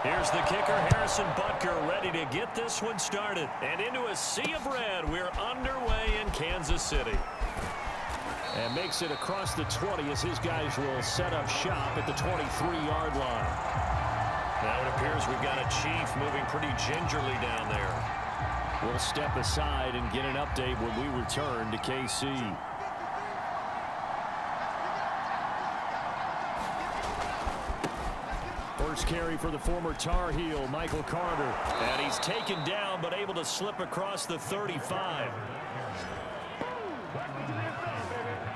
Here's the kicker, Harrison Butker, ready to get this one started. And into a sea of red, we're underway in Kansas City. And makes it across the 20 as his guys will set up shop at the 23-yard line. Now it appears we've got a Chief moving pretty gingerly down there. We'll step aside and get an update when we return to KC. First carry for the former Tar Heel, Michael Carter. And he's taken down but able to slip across the 35.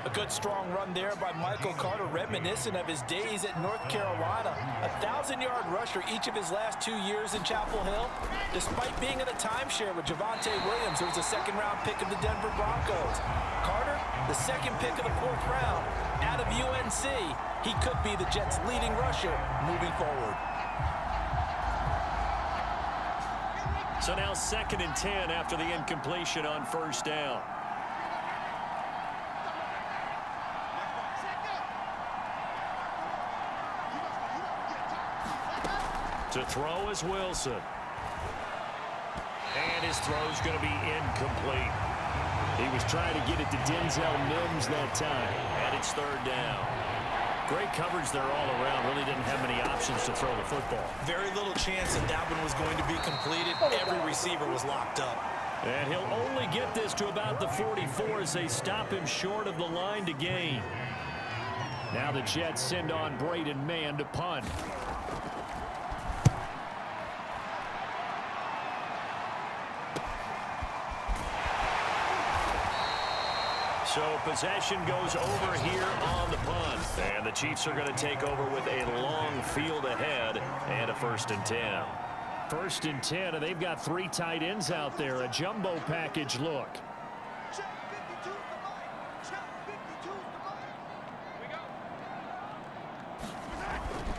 A good strong run there by Michael Carter, reminiscent of his days at North Carolina. A 1,000-yard rusher each of his last 2 years in Chapel Hill. Despite being in a timeshare with Javonte Williams, who was a second-round pick of the Denver Broncos. Carter, the second pick of the 4th round, out of UNC. He could be the Jets' leading rusher moving forward. So now 2nd and 10 after the incompletion on first down. To throw is Wilson. And his throw's going to be incomplete. He was trying to get it to Denzel Mims that time. And it's 3rd down. Great coverage there all around. Really didn't have many options to throw the football. Very little chance that that one was going to be completed. Every receiver was locked up. And he'll only get this to about the 44 as they stop him short of the line to gain. Now the Jets send on Braden Mann to punt. So possession goes over here on the punt. And the Chiefs are going to take over with a long field ahead and a 1st and 10. 1st and 10, and they've got 3 tight ends out there. A jumbo package look.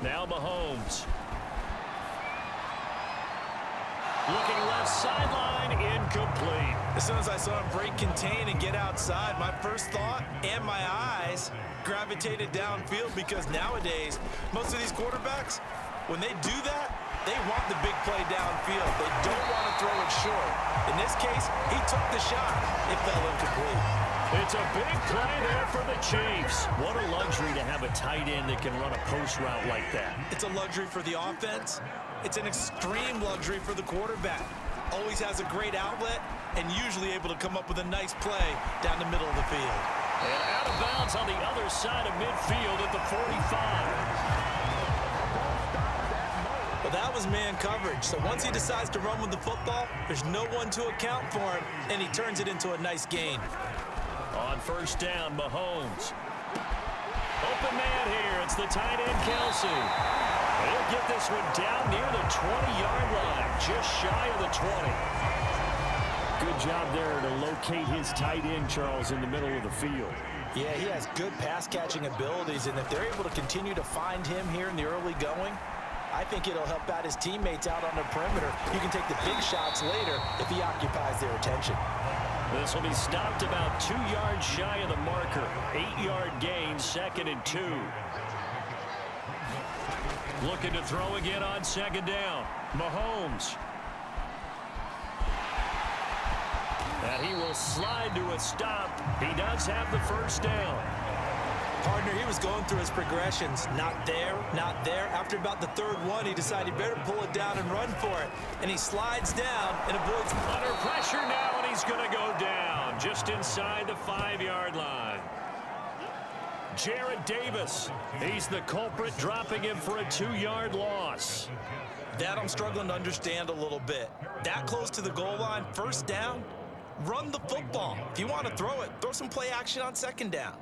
Now Mahomes. Looking left sideline, incomplete. As soon as I saw him break contain and get outside, my first thought and my eyes gravitated downfield, because nowadays, most of these quarterbacks, when they do that, they want the big play downfield. They don't want to throw it short. In this case, he took the shot. It fell incomplete. It's a big play there for the Chiefs. What a luxury to have a tight end that can run a post route like that. It's a luxury for the offense. It's an extreme luxury for the quarterback. Always has a great outlet and usually able to come up with a nice play down the middle of the field. And out of bounds on the other side of midfield at the 45. Well, that was man coverage. So once he decides to run with the football, there's no one to account for him, and he turns it into a nice gain. On first down, Mahomes. Open man here. It's the tight end, Kelsey. He'll get this one down near the 20-yard line, just shy of the 20. Good job there to locate his tight end, Charles, in the middle of the field. Yeah, he has good pass-catching abilities, and if they're able to continue to find him here in the early going, I think it'll help out his teammates out on the perimeter. You can take the big shots later if he occupies their attention. This will be stopped about 2 yards shy of the marker. 8-yard gain, 2nd and 2. Looking to throw again on 2nd down. Mahomes. And he will slide to a stop. He does have the first down. Partner, he was going through his progressions. Not there, not there. After about the 3rd one, he decided he better pull it down and run for it. And he slides down and avoids under pressure now, and he's going to go down just inside the 5-yard line. Jared Davis, he's the culprit, dropping him for a 2-yard loss. That I'm struggling to understand a little bit. That close to the goal line, 1st down, run the football. If you want to throw it, throw some play action on 2nd down.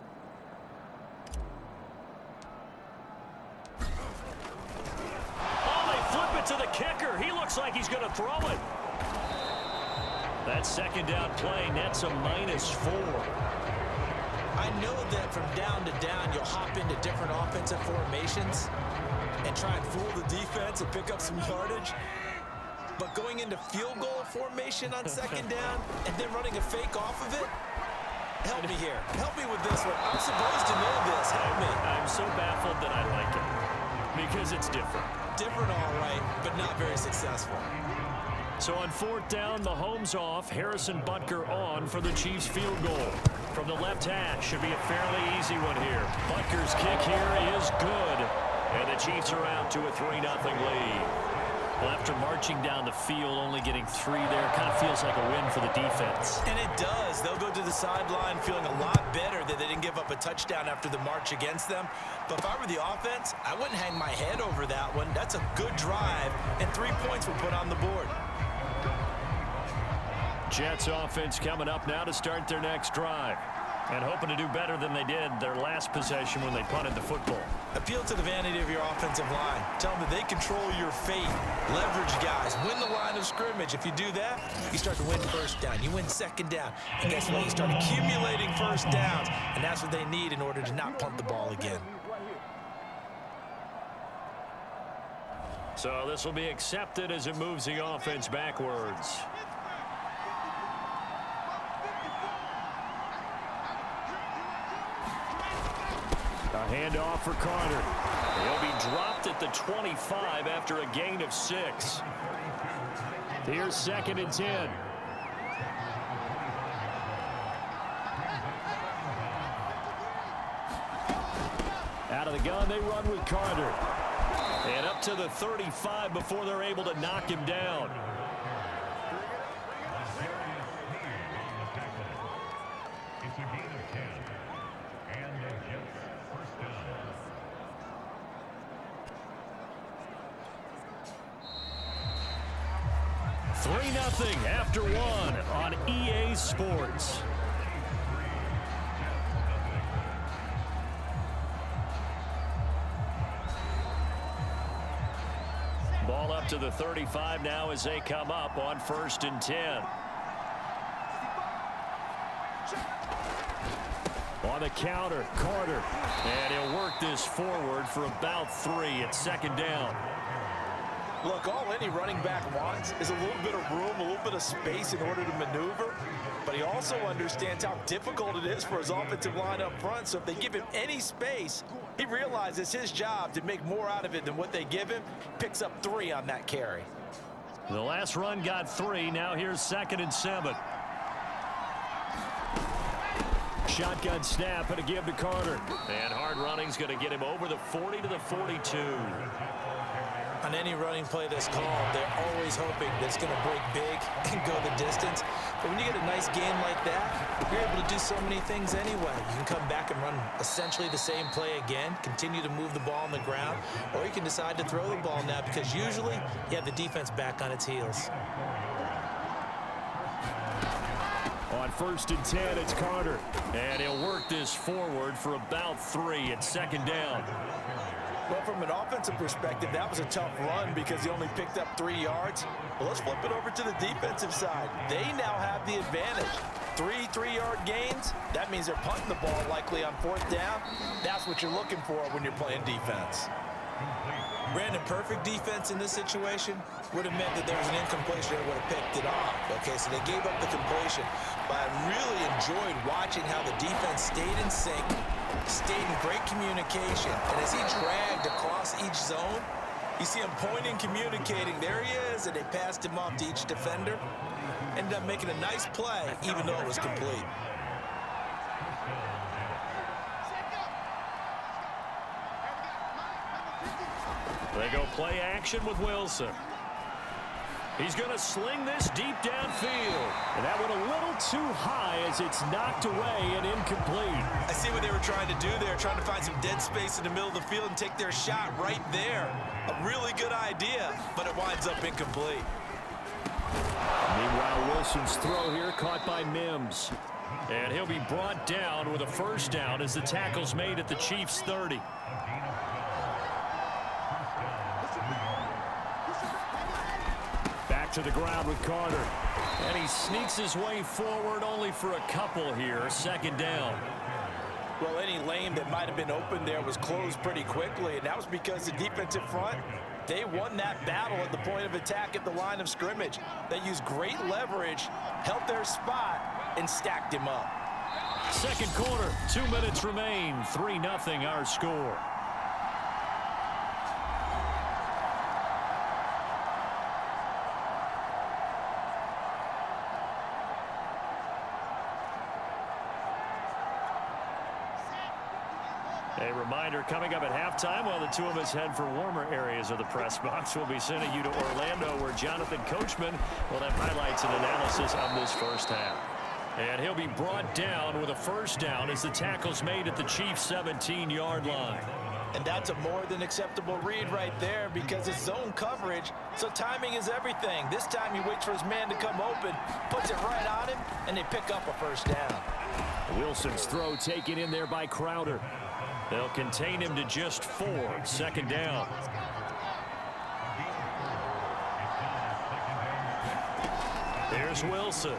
Oh, they flip it to the kicker. He looks like he's going to throw it. That 2nd down play nets a -4. I know that from down to down, you'll hop into different offensive formations and try and fool the defense and pick up some yardage. But going into field goal formation on 2nd down and then running a fake off of it, help me here. Help me with this one. I'm supposed to know this. Help me. I'm so baffled that I like it because it's different. different, all right, but not very successful. So on fourth down, Mahomes off, Harrison Butker on for the Chiefs field goal. From the left hash, should be a fairly easy one here. Butker's kick here is good, and the Chiefs are out to a 3-0 lead. Well, after marching down the field, only getting 3 there, kind of feels like a win for the defense. And it does. They'll go to the sideline feeling a lot better that they didn't give up a touchdown after the march against them. But if I were the offense, I wouldn't hang my head over that one. That's a good drive, and 3 points were put on the board. Jets offense coming up now to start their next drive. And hoping to do better than they did their last possession when they punted the football. Appeal to the vanity of your offensive line. Tell them that they control your fate. Leverage guys. Win the line of scrimmage. If you do that, you start to win first down. You win second down. And guess what? You start accumulating first downs. And that's what they need in order to not punt the ball again. So this will be accepted as it moves the offense backwards. A handoff for Carter. He'll be dropped at the 25 after a gain of 6. Here's 2nd and 10. Out of the gun, they run with Carter. And up to the 35 before they're able to knock him down. Nothing after 1 on EA Sports. Ball up to the 35 now as they come up on 1st and 10. On the counter, Carter. And he'll work this forward for about 3 at 2nd down. Look, all any running back wants is a little bit of room, a little bit of space in order to maneuver. But he also understands how difficult it is for his offensive line up front. So if they give him any space, he realizes his job to make more out of it than what they give him. Picks up 3 on that carry. The last run got 3. Now here's 2nd and 7. Shotgun snap and a give to Carter. And hard running's going to get him over the 40 to the 42. On any running play that's called, they're always hoping that it's going to break big and go the distance. But when you get a nice gain like that, you're able to do so many things anyway. You can come back and run essentially the same play again, continue to move the ball on the ground, or you can decide to throw the ball now because usually you have the defense back on its heels. On 1st and 10, it's Carter. And he'll work this forward for about 3 at 2nd down. Well, from an offensive perspective, that was a tough run because he only picked up 3 yards. But let's flip it over to the defensive side. They now have the advantage. 3 3-yard gains. That means they're punting the ball likely on 4th down. That's what you're looking for when you're playing defense. Brandon, perfect defense in this situation would have meant that there was an incompletion that would have picked it off. Okay, so they gave up the completion. But I really enjoyed watching how the defense stayed in sync, stayed in great communication. And as he dragged across each zone, you see him pointing, communicating. There he is, and they passed him off to each defender. Ended up making a nice play, even though it was complete. They go play action with Wilson. He's going to sling this deep downfield. And that went a little too high as it's knocked away and incomplete. I see what they were trying to do there, trying to find some dead space in the middle of the field and take their shot right there. A really good idea, but it winds up incomplete. Meanwhile, Wilson's throw here caught by Mims. And he'll be brought down with a 1st down as the tackle's made at the Chiefs' 30. To the ground with Carter. And he sneaks his way forward only for a couple here. 2nd down. Well, any lane that might have been open there was closed pretty quickly, and that was because the defensive front, they won that battle at the point of attack at the line of scrimmage. They used great leverage, held their spot, and stacked him up. 2nd quarter, 2 minutes remain. 3-0 our score. A reminder, coming up at halftime, while the two of us head for warmer areas of the press box, we'll be sending you to Orlando, where Jonathan Coachman will have highlights and analysis of this first half. And he'll be brought down with a first down as the tackle's made at the Chiefs' 17-yard line. And that's a more than acceptable read right there because it's zone coverage, so timing is everything. This time he waits for his man to come open, puts it right on him, and they pick up a first down. Wilson's throw taken in there by Crowder. They'll contain him to just 4. Second down. Here's Wilson.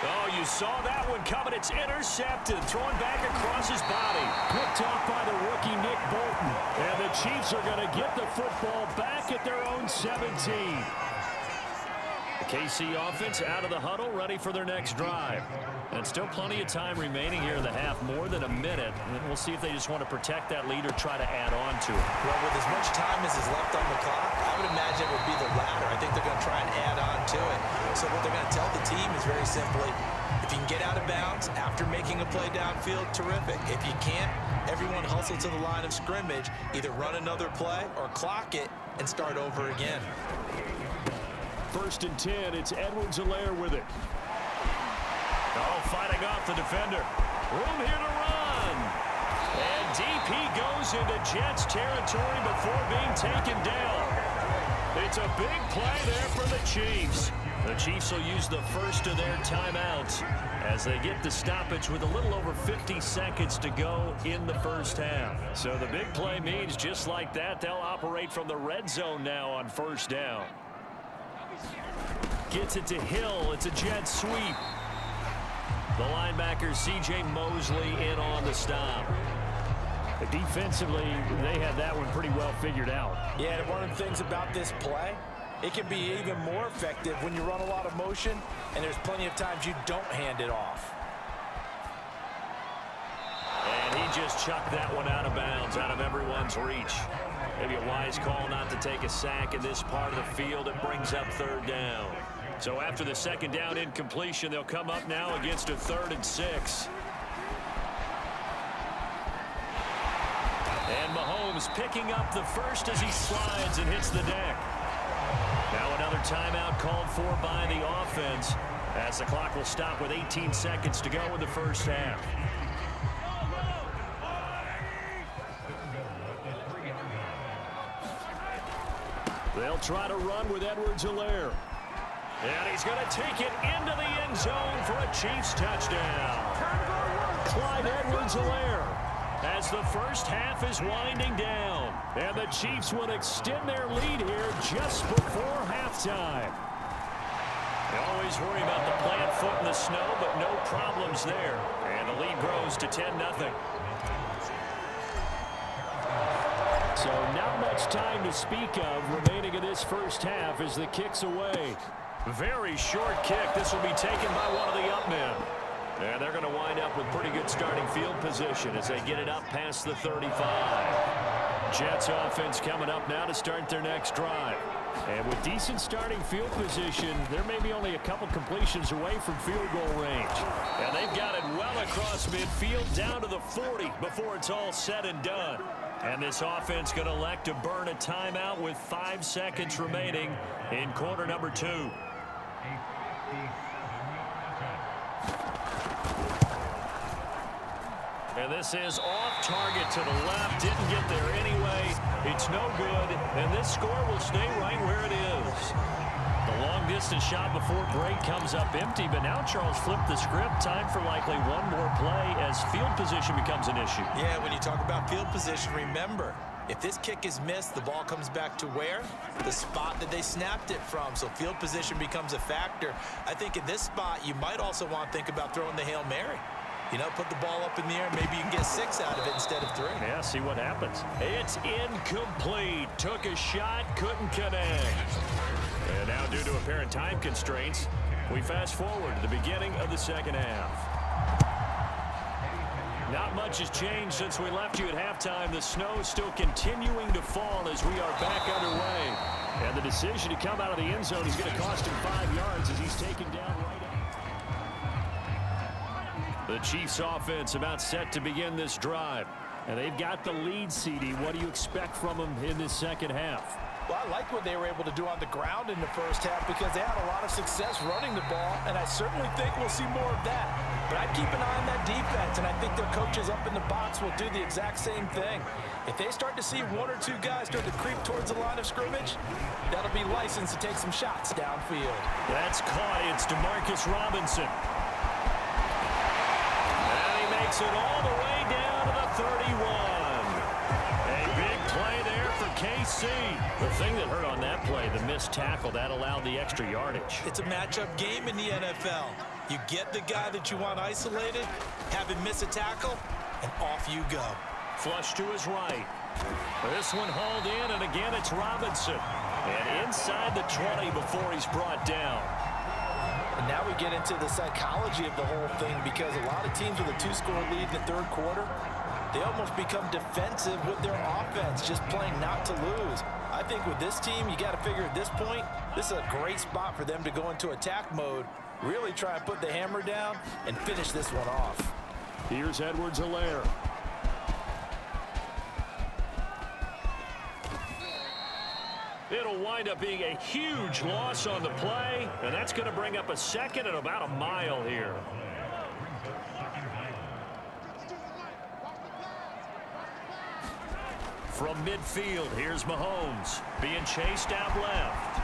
Oh, you saw that one coming. It's intercepted. Thrown back across his body. Picked off by the rookie Nick Bolton. And the Chiefs are going to get the football back at their own 17. The KC offense out of the huddle, ready for their next drive. And still plenty of time remaining here in the half, more than a minute. And we'll see if they just want to protect that lead or try to add on to it. Well, with as much time as is left on the clock, I would imagine it would be the latter. I think they're going to try and add on to it. So what they're going to tell the team is very simply, if you can get out of bounds after making a play downfield, terrific. If you can't, everyone hustle to the line of scrimmage, either run another play or clock it and start over again. 1st and 10, it's Edwards-Helaire with it. Oh, fighting off the defender. Room here to run. And DP goes into Jets territory before being taken down. It's a big play there for the Chiefs. The Chiefs will use the first of their timeouts as they get the stoppage with a little over 50 seconds to go in the first half. So the big play means just like that, they'll operate from the red zone now on first down. Gets it to Hill. It's a jet sweep. The linebacker, C.J. Mosley, in on the stop. But defensively, they had that one pretty well figured out. Yeah, and one of the things about this play, it can be even more effective when you run a lot of motion, and there's plenty of times you don't hand it off. And he just chucked that one out of bounds, out of everyone's reach. Maybe a wise call not to take a sack in this part of the field. It brings up 3rd down. So after the 2nd down incompletion, they'll come up now against a 3rd and 6. And Mahomes picking up the first as he slides and hits the deck. Now another timeout called for by the offense as the clock will stop with 18 seconds to go in the first half. They'll try to run with Edwards-Helaire. And he's going to take it into the end zone for a Chiefs touchdown. Clyde Edwards-Helaire as the first half is winding down. And the Chiefs will extend their lead here just before halftime. They always worry about the plant foot in the snow, but no problems there. And the lead grows to 10-0. So not much time to speak of remaining in this first half as the kick's away. Very short kick. This will be taken by one of the up men. And they're going to wind up with pretty good starting field position as they get it up past the 35. Jets offense coming up now to start their next drive. And with decent starting field position, they're maybe only a couple completions away from field goal range. And they've got it well across midfield down to the 40 before it's all said and done. And this offense going to elect to burn a timeout with 5 seconds remaining in quarter number 2. And this is off target to the left. Didn't get there anyway. It's no good. And this score will stay right where it is. The long-distance shot before break comes up empty. But now Charles flipped the script. Time for likely one more play as field position becomes an issue. Yeah, when you talk about field position, remember, if this kick is missed, the ball comes back to where? The spot that they snapped it from. So field position becomes a factor. I think in this spot, you might also want to think about throwing the Hail Mary. You know, put the ball up in the air. Maybe you can get 6 out of it instead of 3. Yeah, see what happens. It's incomplete. Took a shot, couldn't connect. And now, due to apparent time constraints, we fast forward to the beginning of the second half. Not much has changed since we left you at halftime. The snow is still continuing to fall as we are back underway. And the decision to come out of the end zone is going to cost him 5 yards as he's taken down right out. The Chiefs offense about set to begin this drive. And they've got the lead, CD. What do you expect from them in this second half? Well, I like what they were able to do on the ground in the first half because they had a lot of success running the ball, and I certainly think we'll see more of that. But I'd keep an eye on that defense, and I think their coaches up in the box will do the exact same thing. If they start to see one or two guys start to creep towards the line of scrimmage, that'll be licensed to take some shots downfield. That's caught. It's DeMarcus Robinson. And he makes it all the way down to the 31. A big play there for KC. The thing that hurt on that play, the missed tackle, that allowed the extra yardage. It's a matchup game in the NFL. You get the guy that you want isolated, have him miss a tackle, and off you go. Flush to his right. This one hauled in, and again it's Robinson. And inside the 20 before he's brought down. And now we get into the psychology of the whole thing because a lot of teams with a two-score lead in the third quarter, they almost become defensive with their offense, just playing not to lose. I think with this team, you got to figure at this point, this is a great spot for them to go into attack mode, really try and put the hammer down and finish this one off. Here's Edwards-Helaire. It'll wind up being a huge loss on the play, and that's going to bring up a second and about a mile here. From midfield, here's Mahomes being chased out left.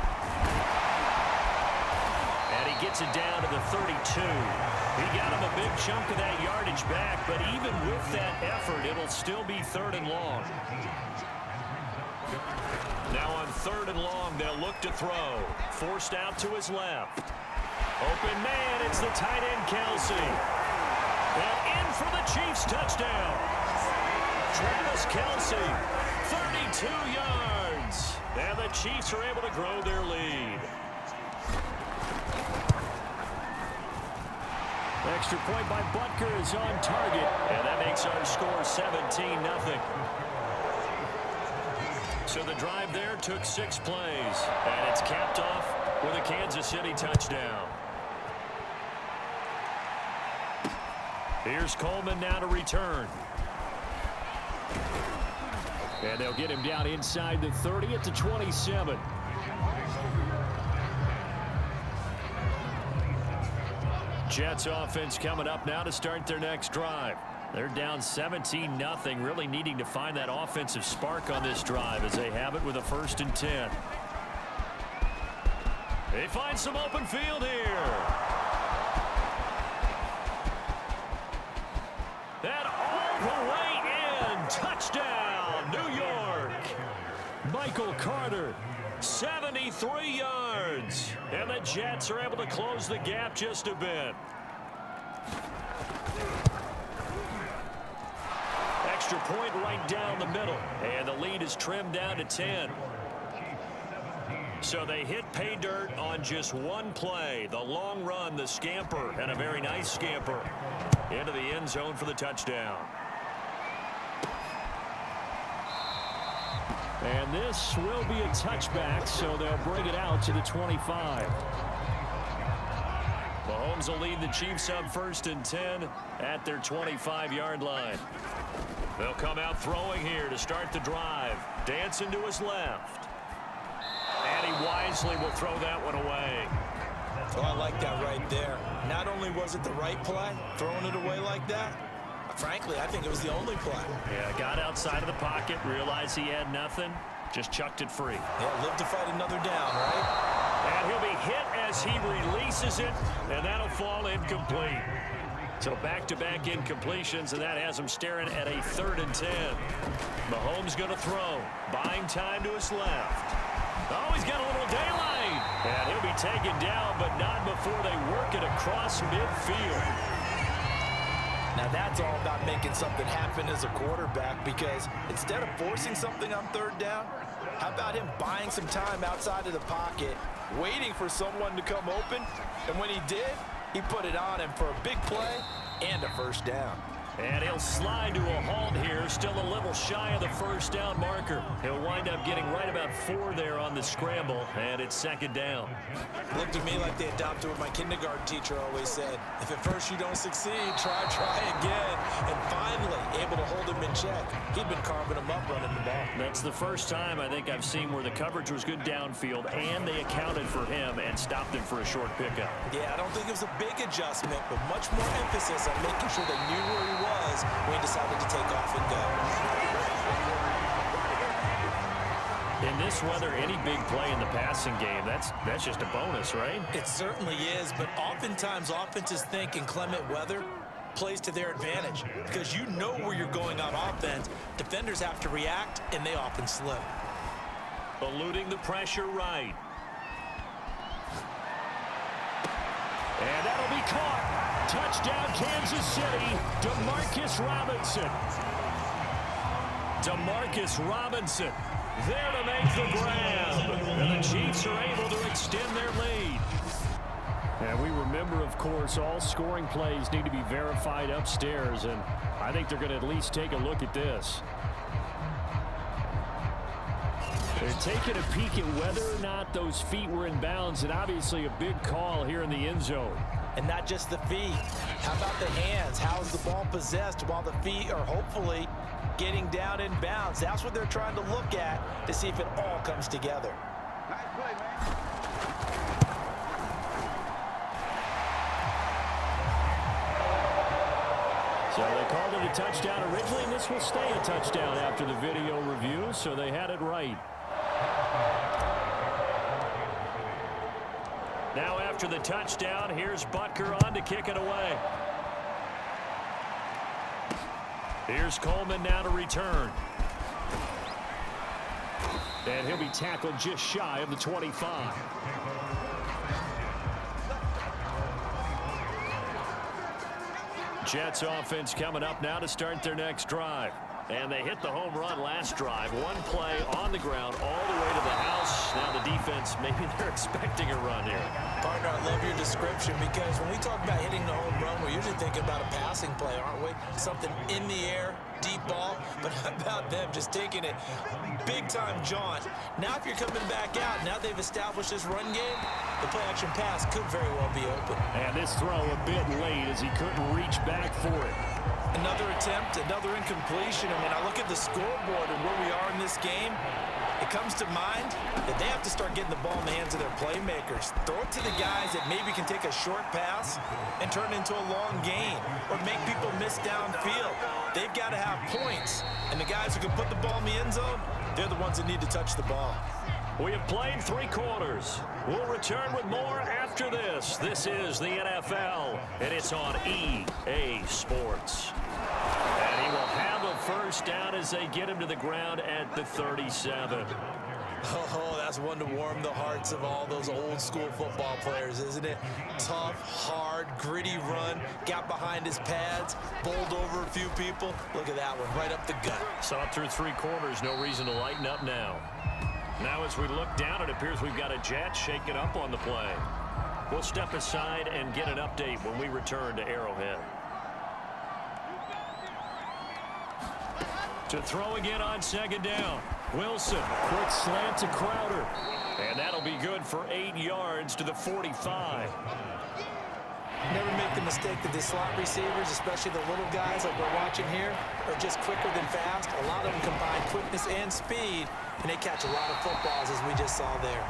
And he gets it down to the 32. He got him a big chunk of that yardage back, but even with that effort, it'll still be 3rd and long. Now on 3rd and long, they'll look to throw. Forced out to his left. Open man, it's the tight end, Kelsey. And in for the Chiefs touchdown. Travis Kelsey, 32 yards. And the Chiefs are able to grow their lead. Extra point by Butker is on target. And that makes our score 17-0. So the drive there took 6 plays, and it's capped off with a Kansas City touchdown. Here's Coleman now to return. And they'll get him down inside the 30 at the 27. Jets offense coming up now to start their next drive. They're down 17-0, really needing to find that offensive spark on this drive as they have it with a 1st and 10. They find some open field here. And all the way in. Touchdown, New York. Michael Carter, 73 yards. And the Jets are able to close the gap just a bit. Extra point right down the middle, and the lead is trimmed down to 10. So they hit pay dirt on just one play. The long run, the scamper, and a very nice scamper into the end zone for the touchdown. And this will be a touchback, so they'll bring it out to the 25. Mahomes will lead the Chiefs up 1st and 10 at their 25-yard line. They'll come out throwing here to start the drive. Dancing to his left. And he wisely will throw that one away. Oh, I like that right there. Not only was it the right play, throwing it away like that, frankly, I think it was the only play. Yeah, got outside of the pocket, realized he had nothing, just chucked it free. Yeah, live to fight another down, right? And he'll be hit as he releases it, and that'll fall incomplete. So back-to-back incompletions, and that has him staring at a 3rd and 10. Mahomes going to throw, buying time to his left. Oh, he's got a little daylight. And he'll be taken down, but not before they work it across midfield. Now that's all about making something happen as a quarterback, because instead of forcing something on 3rd down, how about him buying some time outside of the pocket, waiting for someone to come open, and when he did, he put it on him for a big play and a 1st down. And he'll slide to a halt here, still a little shy of the first down marker. He'll wind up getting right about 4 there on the scramble, and it's second down. Looked to me like they adopted what my kindergarten teacher always said. If at first you don't succeed, try again. And finally, able to hold him in check. He'd been carving him up running the ball. That's the first time I think I've seen where the coverage was good downfield, and they accounted for him and stopped him for a short pickup. Yeah, I don't think it was a big adjustment, but much more emphasis on making sure they knew where he was when he decided to take off and go. In this weather, any big play in the passing game, that's just a bonus, right? It certainly is, but oftentimes offenses think in clement weather plays to their advantage because you know where you're going on offense. Defenders have to react, and they often slip. Eluding the pressure right. And that'll be caught. Touchdown, Kansas City. DeMarcus Robinson. DeMarcus Robinson there to make the grab. And the Chiefs are able to extend their lead. And we remember, of course, all scoring plays need to be verified upstairs. And I think they're going to at least take a look at this. They're taking a peek at whether or not those feet were in bounds, and obviously a big call here in the end zone. And not just the feet. How about the hands? How is the ball possessed while the feet are hopefully getting down in bounds? That's what they're trying to look at to see if it all comes together. Nice play, man. So they called it a touchdown originally, and this will stay a touchdown after the video review, so they had it right. Now after the touchdown, here's Butker on to kick it away. Here's Coleman now to return. And he'll be tackled just shy of the 25. Jets offense coming up now to start their next drive. And they hit the home run last drive. One play on the ground all the way to the house. Now the defense, maybe they're expecting a run here. Partner, I love your description because when we talk about hitting the home run, we're usually thinking about a passing play, aren't we? Something in the air, deep ball. But how about them just taking it big-time jaunt? Now if you're coming back out, now they've established this run game, the play-action pass could very well be open. And this throw a bit late as he couldn't reach back for it. Another attempt, another incompletion, and when I look at the scoreboard and where we are in this game, it comes to mind that they have to start getting the ball in the hands of their playmakers. Throw it to the guys that maybe can take a short pass and turn it into a long gain or make people miss downfield. They've got to have points, and the guys who can put the ball in the end zone, they're the ones that need to touch the ball. We have played 3 quarters. We'll return with more after this. This is the NFL, and it's on EA Sports. And he will have a first down as they get him to the ground at the 37. Oh, that's one to warm the hearts of all those old school football players, isn't it? Tough, hard, gritty run, got behind his pads, bowled over a few people. Look at that one, right up the gut. Saw it through 3 quarters, no reason to lighten up now. Now as we look down, it appears we've got a Jet shaking up on the play. We'll step aside and get an update when we return to Arrowhead. To throw again on second down. Wilson, quick slant to Crowder. And that'll be good for 8 yards to the 45. Never make the mistake that the slot receivers, especially the little guys like we're watching here, are just quicker than fast. A lot of them combine quickness and speed, and they catch a lot of footballs, as we just saw there.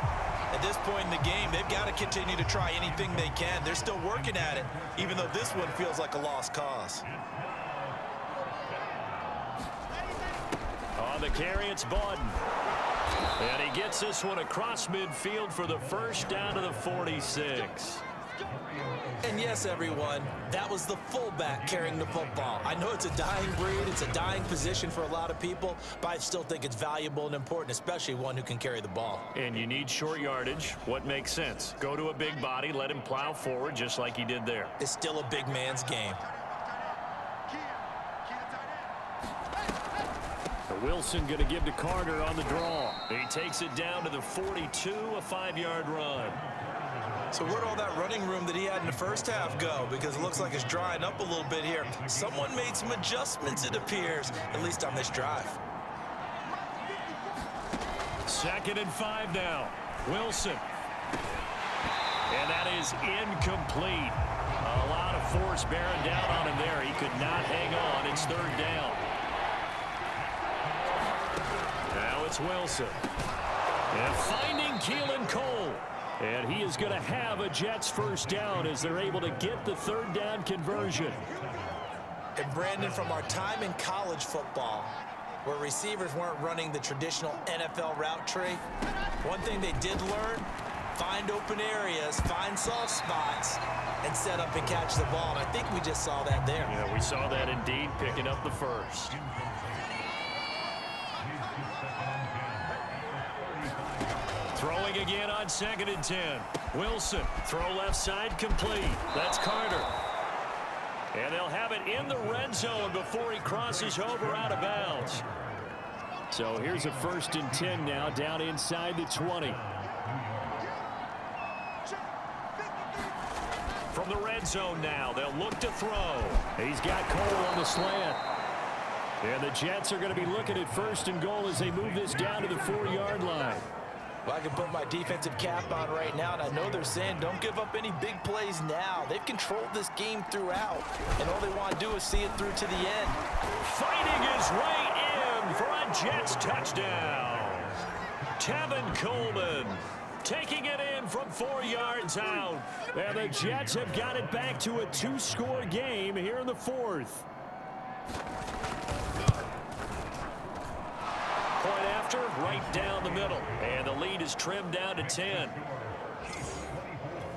At this point in the game, they've got to continue to try anything they can. They're still working at it, even though this one feels like a lost cause. On the carry, it's Bawden. And he gets this one across midfield for the first down to the 46. And yes, everyone, that was the fullback carrying the football. I know it's a dying breed, it's a dying position for a lot of people, but I still think it's valuable and important, especially one who can carry the ball. And you need short yardage. What makes sense? Go to a big body, let him plow forward just like he did there. It's still a big man's game. The Wilson going to give to Carter on the draw. He takes it down to the 42, a 5-yard run. So where'd all that running room that he had in the first half go? Because it looks like it's drying up a little bit here. Someone made some adjustments, it appears, at least on this drive. 2nd and 5 now. Wilson. And that is incomplete. A lot of force bearing down on him there. He could not hang on. It's 3rd down. Now it's Wilson. And finding Keelan Cole. And he is going to have a Jets first down as they're able to get the 3rd down conversion. And Brandon, from our time in college football, where receivers weren't running the traditional NFL route tree, one thing they did learn, find open areas, find soft spots, and set up and catch the ball. And I think we just saw that there. Yeah, we saw that indeed, picking up the first. Throwing again on 2nd and 10. Wilson, throw left side, complete. That's Carter. And they'll have it in the red zone before he crosses over out of bounds. So here's a 1st and 10 now, down inside the 20. From the red zone now, they'll look to throw. He's got Cole on the slant. And the Jets are going to be looking at 1st and goal as they move this down to the 4-yard line. Well, I can put my defensive cap on right now, and I know they're saying don't give up any big plays now. They've controlled this game throughout, and all they want to do is see it through to the end. Fighting his way in for a Jets touchdown. Tevin Coleman taking it in from 4 yards out. And the Jets have got it back to a 2-score game here in the 4th. Point after, right down the middle. And the lead is trimmed down to 10.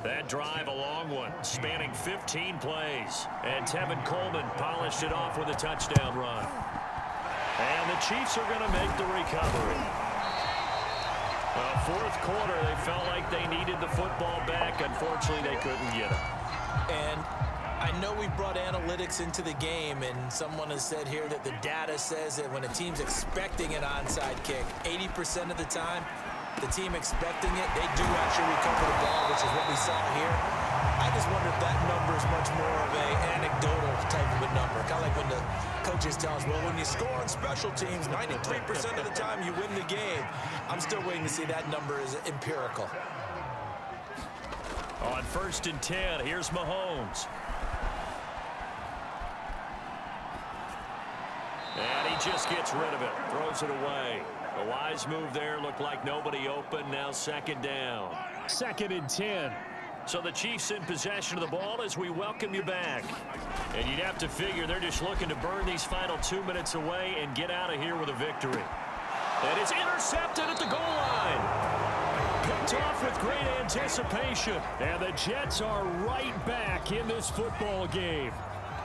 That drive, a long one, spanning 15 plays. And Tevin Coleman polished it off with a touchdown run. And the Chiefs are going to make the recovery. Well, 4th quarter, they felt like they needed the football back. Unfortunately, they couldn't get it. And I know we brought analytics into the game, and someone has said here that the data says that when a team's expecting an onside kick, 80% of the time, the team expecting it, they do actually recover the ball, which is what we saw here. I just wonder if that number is much more of an anecdotal type of a number. Kind of like when the coaches tell us, well, when you score on special teams, 93% of the time you win the game. I'm still waiting to see that number is empirical. On 1st and 10, here's Mahomes. And he just gets rid of it, throws it away. A wise move there, looked like nobody open, now 2nd down. 2nd and 10. So the Chiefs in possession of the ball as we welcome you back. And you'd have to figure they're just looking to burn these final 2 minutes away and get out of here with a victory. And it's intercepted at the goal line. Picked off with great anticipation. And the Jets are right back in this football game.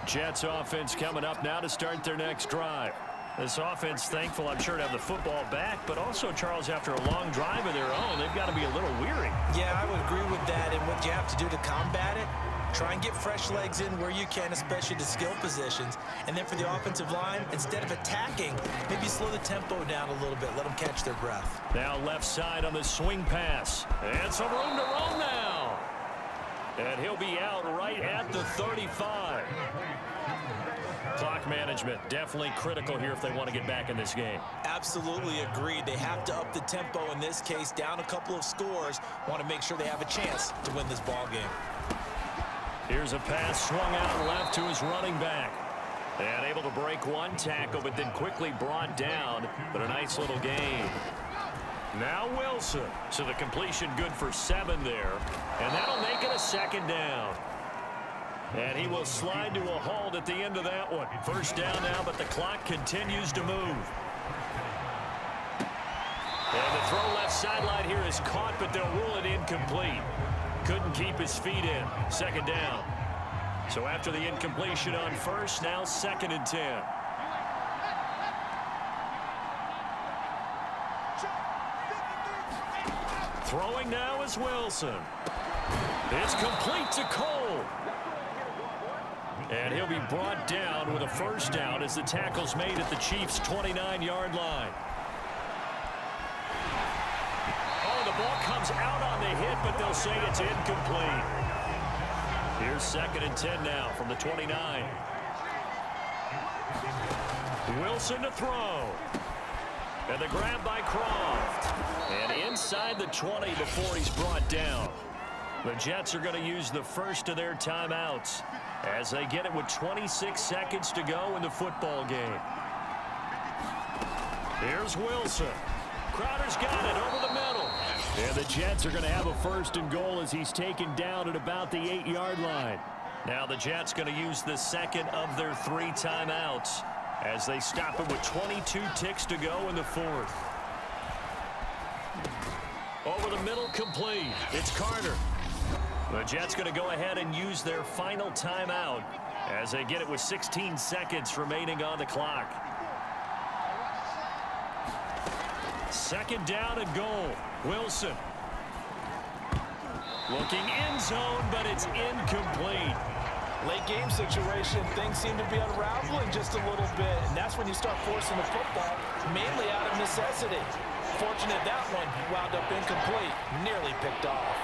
Jets offense coming up now to start their next drive. This offense thankful, I'm sure, to have the football back, but also, Charles, after a long drive of their own, they've got to be a little weary. Yeah, I would agree with that, and what you have to do to combat it, try and get fresh legs in where you can, especially the skill positions. And then for the offensive line, instead of attacking, maybe slow the tempo down a little bit, let them catch their breath. Now left side on the swing pass. And some room to roll now. And he'll be out right at the 35. Clock management definitely critical here if they want to get back in this game. Absolutely agreed. They have to up the tempo in this case, down a couple of scores. Want to make sure they have a chance to win this ball game. Here's a pass swung out left to his running back. And able to break one tackle, but then quickly brought down. But a nice little gain. Now Wilson. So the completion good for 7 there. And that'll make it a 2nd down. And he will slide to a halt at the end of that one. 1st down now, but the clock continues to move. And the throw left sideline here is caught, but they'll rule it incomplete. Couldn't keep his feet in. 2nd down. So after the incompletion on 1st, now 2nd and 10. Throwing now is Wilson. It's complete to Cole. And he'll be brought down with a first down as the tackle's made at the Chiefs' 29-yard line. Oh, the ball comes out on the hit, but they'll say it's incomplete. Here's 2nd and 10 now from the 29. Wilson to throw. And the grab by Croft. And inside the 20 before he's brought down. The Jets are going to use the first of their timeouts as they get it with 26 seconds to go in the football game. Here's Wilson. Crowder's got it over the middle. And the Jets are going to have a 1st and goal as he's taken down at about the 8-yard line. Now the Jets going to use the second of their 3 timeouts as they stop him with 22 ticks to go in the 4th. Over the middle, complete. It's Carter. The Jets going to go ahead and use their final timeout as they get it with 16 seconds remaining on the clock. 2nd down and goal. Wilson. Looking end zone, but it's incomplete. Late game situation, things seem to be unraveling just a little bit, and that's when you start forcing the football, mainly out of necessity. Fortunate that one wound up incomplete, nearly picked off.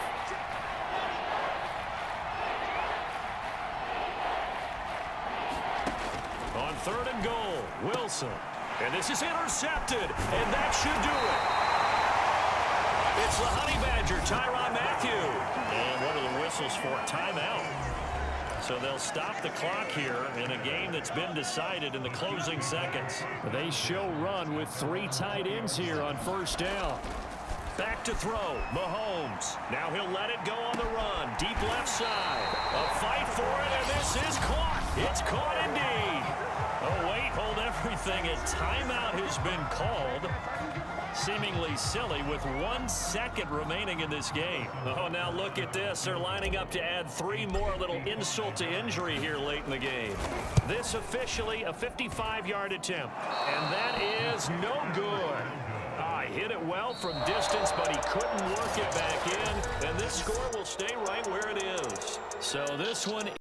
On 3rd and goal, Wilson. And this is intercepted, and that should do it. It's the Honey Badger, Tyrann Mathieu. And what are the whistles for? Timeout. So they'll stop the clock here in a game that's been decided in the closing seconds. They show run with 3 tight ends here on 1st down. Back to throw, Mahomes. Now he'll let it go on the run. Deep left side. A fight for it, and this is caught. It's caught indeed. Oh, wait, hold everything. A timeout has been called. Seemingly silly with 1 second remaining in this game. Oh, now look at this. They're lining up to add 3 more, little insult to injury here late in the game. This officially a 55-yard attempt. And that is no good. Hit it well from distance, but he couldn't work it back in. And this score will stay right where it is. So this one